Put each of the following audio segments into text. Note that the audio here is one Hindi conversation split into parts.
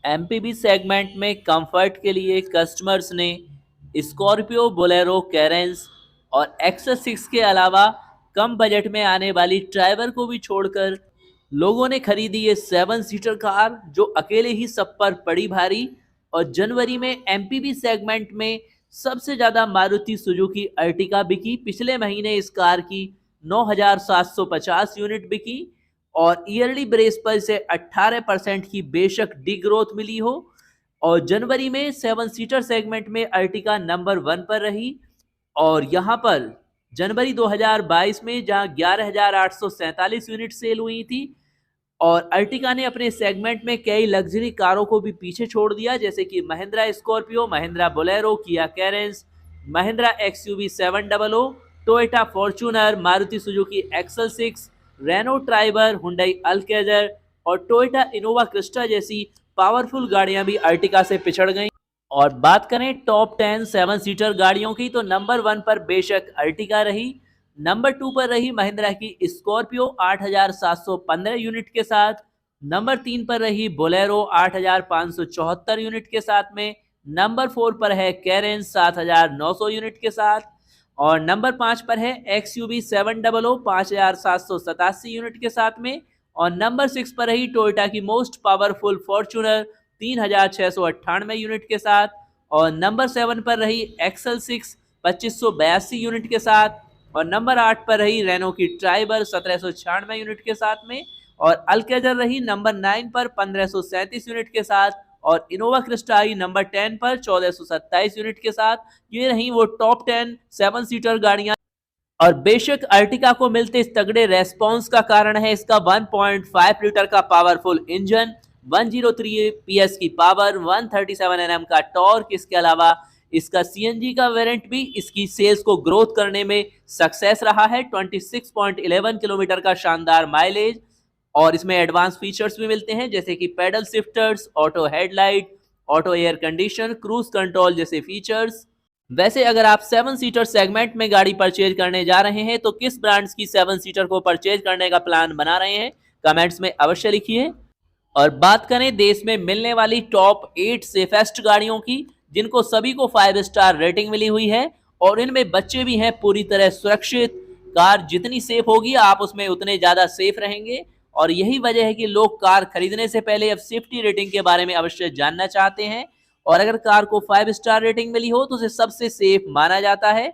एमपीवी सेगमेंट में कंफर्ट के लिए कस्टमर्स ने स्कॉर्पियो, बोलेरो, कैरेंस और एक्सेस 6 के अलावा कम बजट में आने वाली ट्राइबर को भी छोड़कर लोगों ने खरीदी ये 7 सीटर कार, जो अकेले ही सब पर पड़ी भारी। और जनवरी में एमपीवी सेगमेंट में सबसे ज्यादा मारुति सुजुकी अर्टिगा बिकी। पिछले महीने इस कार की 9,750 यूनिट बिकी और ईयरली बेस पर इसे 18% की बेशक डी ग्रोथ मिली हो। और जनवरी में 7 सीटर सेगमेंट में अर्टिगा नंबर 1 पर रही। और यहां पर जनवरी 2022 में जहां 11,847 यूनिट सेल हुई थी, और अर्टिगा ने अपने सेगमेंट में कई लग्जरी कारों को भी पीछे छोड़ दिया, जैसे कि Mahindra Scorpio, Mahindra Bolero, Kia Carens, Mahindra XUV 700, Toyota Fortuner, Maruti Suzuki XL 6, Renault Triber, Hyundai Alcazar और टोयोटा इनोवा क्रिस्टा जैसी पावरफुल गाड़ियां भी अर्टिगा से पिछड़ गईं। और बात करें टॉप 10 7 सीटर गाड़ियों की, तो नंबर 1 पर बेशक अर्टिगा रही। नंबर 2 पर रही महिंद्रा की स्कॉर्पियो 8,715 यूनिट के साथ। नंबर 3 पर रही बोलेरो 8,574 यूनिट के साथ में। नंबर 4 पर है कैरेंस 7,900 यूनिट के साथ। और नंबर 5 पर है एक्सयूवी 700 5,787 यूनिट के साथ में। और नंबर 6 पर रही टोयोटा की मोस्ट पावरफुल फॉर्च्यूनर 3,698 यूनिट के साथ। और नंबर 7 पर रही एक्सल 6 2582 यूनिट के साथ। और नंबर 8 पर रही रेनो की ट्राइबर 1796 यूनिट के साथ में। और अल्केजर रही नंबर 9 पर 1537 यूनिट के साथ। और इनोवा क्रिस्टा आई नंबर 10 पर 1427 यूनिट के साथ। ये रही वो टॉप 10 7 सीटर गाड़ियां। और बेशक अर्टिगा को मिलते इस तगड़े रेस्पॉन्स का कारण है इसका 1.5 लीटर का पावरफुल इंजन, 103 पीएस की पावर, 137 एनएम का टॉर्क। इसके अलावा इसका सीएनजी का वेरिएंट भी इसकी सेल्स को ग्रोथ करने में सक्सेस रहा है। 26.11 किलोमीटर का शानदार माइलेज। और इसमें एडवांस फीचर्स भी मिलते हैं, जैसे कि paddle shifters, auto headlight, auto air condition, cruise control जैसे फीचर्स। वैसे अगर आप 7 सीटर सेगमेंट में गाड़ी परचेज करने जा रहे हैं, तो किस ब्रांड्स की 7 सीटर को परचेज करने का प्लान बना रहे हैं, कमेंट्स में अवश्य लिखिए। और बात करें देश में मिलने वाली टॉप 8 सेफेस्ट गाड़ियों की, जिनको सभी को 5 स्टार रेटिंग मिली हुई है, और इनमें बच्चे भी हैं पूरी तरह सुरक्षित। कार जितनी सेफ होगी आप उसमें उतने ज्यादा सेफ रहेंगे। और यही वजह है कि लोग कार खरीदने से पहले अब सेफ्टी रेटिंग के बारे में अवश्य जानना चाहते हैं। और अगर कार को 5 स्टार रेटिंग मिली हो तो उसे सबसे सेफ माना जाता है।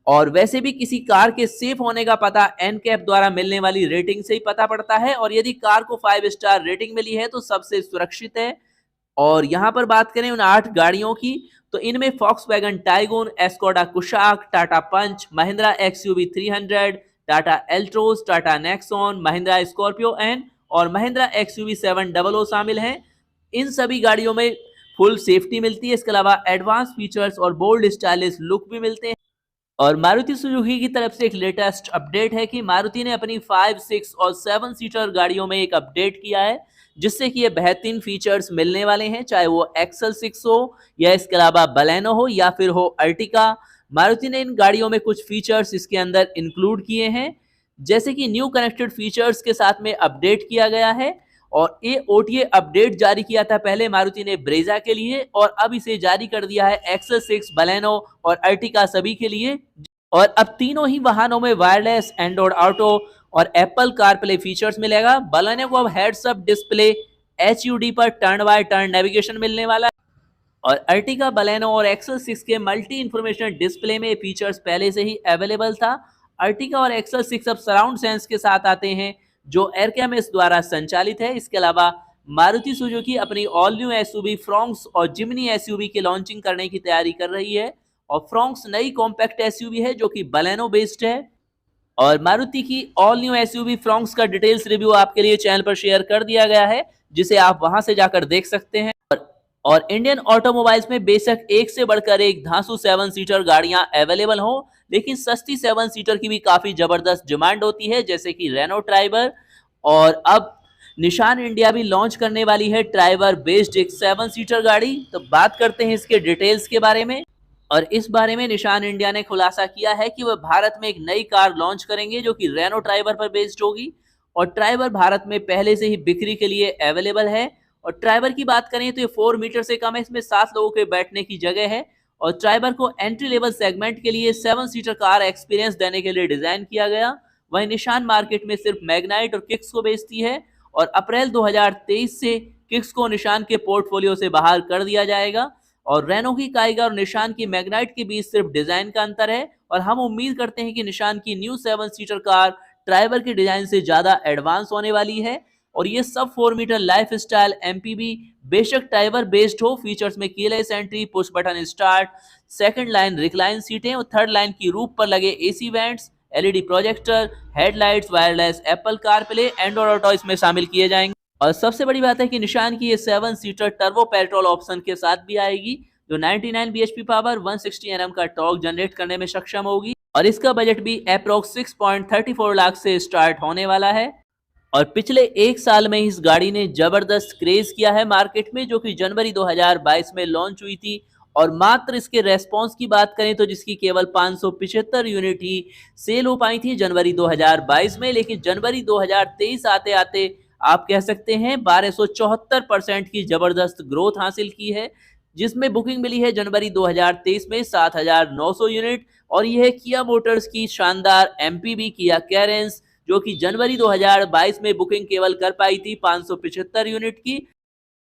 और वैसे भी किसी कार के सेफ होने का पता एनकैप द्वारा मिलने वाली रेटिंग से ही पता पड़ता है। और यदि कार को 5 स्टार रेटिंग मिली है तो सबसे सुरक्षित है। और यहाँ पर बात करें उन 8 गाड़ियों की, तो इनमें Volkswagen Taigun, Skoda Kushaq, Tata Punch, Mahindra XUV 300, Tata Altroz, Tata Nexon, Mahindra Scorpio N और महिंद्रा एक्सयूवी 700 शामिल हैं। इन सभी गाड़ियों में फुल सेफ्टी मिलती है। इसके अलावा एडवांस फीचर्स और बोल्ड स्टाइलिश लुक भी मिलते हैं। और मारुति सुजुकी की तरफ से एक लेटेस्ट अपडेट है कि मारुति ने अपनी 5, 6 और 7 सीटर गाड़ियों में एक अपडेट किया है, जिससे कि ये बेहतरीन फीचर्स मिलने वाले हैं, चाहे वो एक्सल 6 हो या इसके अलावा बलेनो हो या फिर हो अर्टिगा। मारुति ने इन गाड़ियों में कुछ फीचर्स इसके अंदर इंक्लूड किए हैं, जैसे कि न्यू कनेक्टेड फीचर्स के साथ में अपडेट किया गया है। और ये ओटीए अपडेट जारी किया था पहले मारुति ने ब्रेजा के लिए, और अब इसे जारी कर दिया है एक्सल 6, बलेनो और अर्टिगा सभी के लिए। और अब तीनों ही वाहनों में वायरलेस, एंड्रॉइड ऑटो और एप्पल कारप्ले फीचर्स मिलेगा। बलेनो को अब हेड्स अप डिस्प्ले, एचयूडी पर टर्न बाय टर्न नेविगेशन मिलने वाला है। और अर्टिगा, बलेनो और एक्सल 6 के मल्टी इंफॉर्मेशन डिस्प्ले में फीचर्स पहले से ही अवेलेबल था। अर्टिगा और एक्सल 6 अब सराउंड सेंस के साथ आते हैं, जो एयरकैमेस द्वारा संचालित है। इसके अलावा मारुति सुजुकी अपनी ऑल न्यू एसयूवी फ्रोंक्स और जिमनी एसयूवी की लॉन्चिंग करने की तैयारी कर रही है। और फ्रोंक्स नई कॉम्पैक्ट एसयूवी है जो कि बलेनो बेस्ड है। और मारुति की ऑल न्यू एसयूवी फ्रोंक्स का डिटेल्स रिव्यू आपके लिए चैनल पर शेयर कर दिया गया है, जिसे आप वहां से जाकर देख सकते हैं। और इंडियन ऑटोमोबाइल्स में बेशक एक से बढ़कर एक धांसू 7 सीटर गाड़ियां अवेलेबल हो, लेकिन सस्ती 7 सीटर की भी काफी जबरदस्त डिमांड होती है, जैसे कि रेनो ट्राइबर। और अब निशान इंडिया भी लॉन्च करने वाली है ट्राइबर बेस्ड एक 7 सीटर गाड़ी। तो बात करते हैं इसके डिटेल्स के बारे में। और इस बारे में निशान इंडिया ने खुलासा किया है कि वह भारत में एक नई कार लॉन्च करेंगे जो कि रेनो ट्राइबर पर बेस्ड होगी। और ट्राइबर भारत में पहले से ही बिक्री के लिए अवेलेबल है। और ड्राइवर की बात करें तो ये 4 मीटर से कम है, इसमें 7 लोगों के बैठने की जगह है और ड्राइवर को एंट्री लेवल सेगमेंट के लिए 7 सीटर कार एक्सपीरियंस देने के लिए डिजाइन किया गया। वहीं निशान मार्केट में सिर्फ मैग्नाइट और किक्स को बेचती है और अप्रैल 2023 से किक्स को निशान के पोर्टफोलियो से बाहर कर दिया जाएगा और रेनो की काइगर और निशान की मैग्नाइट के बीच सिर्फ डिजाइन का अंतर है और हम उम्मीद करते हैं कि निशान की न्यू 7 सीटर कार ड्राइवर के डिजाइन से ज्यादा एडवांस होने वाली है और ये सब 4 मीटर लाइफ स्टाइल एमपीवी बेशक ड्राइवर बेस्ड हो, फीचर्स में keyless entry, push button start, second line recline सीटें और थर्ड लाइन की रूफ पर लगे AC vents, LED projector, headlights, wireless Apple CarPlay, Android auto इसमें शामिल किए जाएंगे। और सबसे बड़ी बात है कि निशान की ये 7 सीटर टर्बो पेट्रोल ऑप्शन के साथ भी आएगी जो 99 bhp पावर 160 Nm का टॉर्क जनरेट करने में सक्षम होगी और इसका बजट भी अप्रोक्स 6.34 लाख से स्टार्ट होने वाला है। और पिछले एक साल में इस गाड़ी ने जबरदस्त क्रेज किया है मार्केट में, जो कि जनवरी 2022 में लॉन्च हुई थी और मात्र इसके रेस्पॉन्स की बात करें तो जिसकी केवल 575 यूनिट ही सेल हो पाई थी जनवरी 2022 में, लेकिन जनवरी 2023 आते आते आप कह सकते हैं 1274% की जबरदस्त ग्रोथ हासिल की है, जिसमें बुकिंग मिली है जनवरी 2023 में 7900 यूनिट और यह है किया मोटर्स की शानदार एमपीवी किया कैरेंस जो कि जनवरी 2022 में बुकिंग केवल कर पाई थी 575 यूनिट की।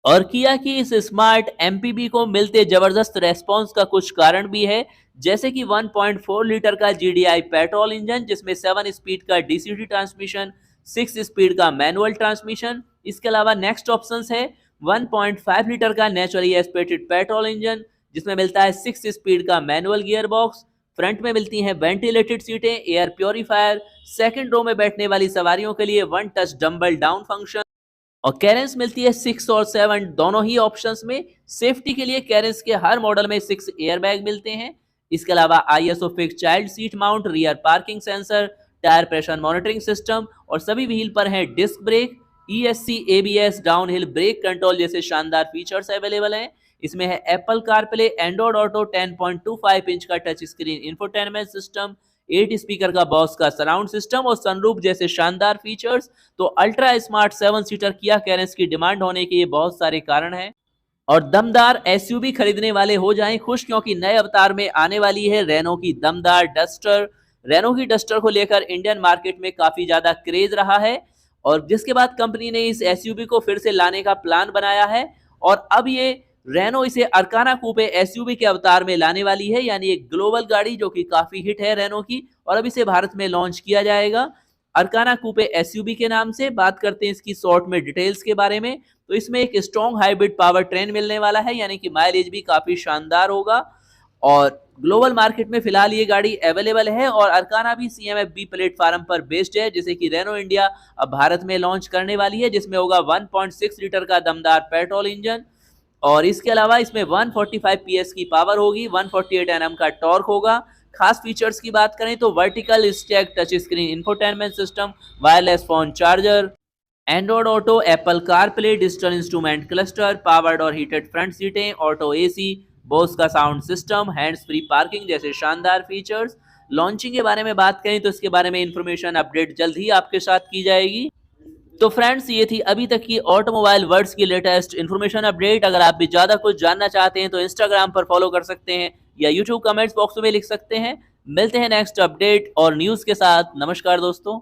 और किया कि इस स्मार्ट एमपीवी को मिलते जबरदस्त रेस्पॉन्स का कुछ कारण भी है, जैसे कि 1.4 लीटर का जीडीआई पेट्रोल इंजन जिसमें 7 स्पीड का डीसीटी ट्रांसमिशन, 6 स्पीड का मैनुअल ट्रांसमिशन। इसके अलावा नेक्स्ट ऑप्शन है 1.5 लीटर का नेचुरली एस्पिरेटेड पेट्रोल इंजन जिसमें मिलता है 6 स्पीड का मैनुअल गियर बॉक्स। फ्रंट में मिलती हैं वेंटिलेटेड सीटें, एयर प्योरीफायर, सेकंड रो में बैठने वाली सवारियों के लिए 1 टच डंबल डाउन फंक्शन और कैरेंस मिलती है 6 और 7 दोनों ही ऑप्शंस में। सेफ्टी के लिए कैरेंस के हर मॉडल में 6 एयरबैग मिलते हैं। इसके अलावा ISO fix child seat mount, rear parking sensor, tyre pressure monitoring system और सभी व्हील पर है disc brake, ESC, ABS, downhill brake control जैसे शानदार फीचर्स अवेलेबल हैं। इसमें है Apple CarPlay, Android Auto, 10.25 inch का touch screen infotainment system, 8 speaker का बॉस का सराउंड सिस्टम और सनरूफ जैसे शानदार फीचर्स। तो ultra smart 7 seater Kia Carens की डिमांड होने के ये बहुत सारे कारण हैं और दमदार एसयूवी खरीदने वाले हो जाएं खुश, क्योंकि नए अवतार में आने वाली है रेनो की दमदार डस्टर। रेनो की डस्टर को लेकर इंडियन मार्केट में काफी ज्यादा क्रेज रहा है और जिसके बाद कंपनी ने इस एसयूवी को फिर से लाने का प्लान बनाया है और अब ये रेनो इसे अर्काना कूपे एसयूवी के अवतार में लाने वाली है, यानी एक ग्लोबल गाड़ी जो कि काफी हिट है रेनो की और अब इसे भारत में लॉन्च किया जाएगा अर्काना कूपे एसयूवी के नाम से। बात करते हैं इसकी शॉर्ट में डिटेल्स के बारे में, तो इसमें एक स्ट्रॉन्ग हाइब्रिड पावर ट्रेन मिलने वाला है, यानी कि माइलेज भी काफी शानदार होगा और ग्लोबल मार्केट में फिलहाल ये गाड़ी अवेलेबल है और अर्काना भी CMF-B प्लेटफॉर्म पर बेस्ड है, जिसे कि रेनो इंडिया अब भारत में लॉन्च करने वाली है, जिसमें होगा 1.6 लीटर का दमदार पेट्रोल इंजन और इसके अलावा इसमें 145 PS की पावर होगी, 148 Nm का टॉर्क होगा। खास फीचर्स की बात करें तो vertical stack touch screen infotainment system, wireless phone charger, Android auto, Apple CarPlay, digital instrument cluster, powered और हीटेड फ्रंट सीटें, ऑटो एसी, बोस का sound system, hands free parking जैसे शानदार फीचर्स। लॉन्चिंग के बारे में बात करें तो इसके बारे में इंफॉर्मेशन अपडेट जल्द ही आपके साथ की जाएगी। तो फ्रेंड्स ये थी अभी तक की ऑटोमोबाइल वर्ड्स की लेटेस्ट इन्फॉर्मेशन अपडेट। अगर आप भी ज्यादा कुछ जानना चाहते हैं तो इंस्टाग्राम पर फॉलो कर सकते हैं या यूट्यूब कमेंट्स बॉक्स में लिख सकते हैं। मिलते हैं नेक्स्ट अपडेट और न्यूज के साथ। नमस्कार दोस्तों।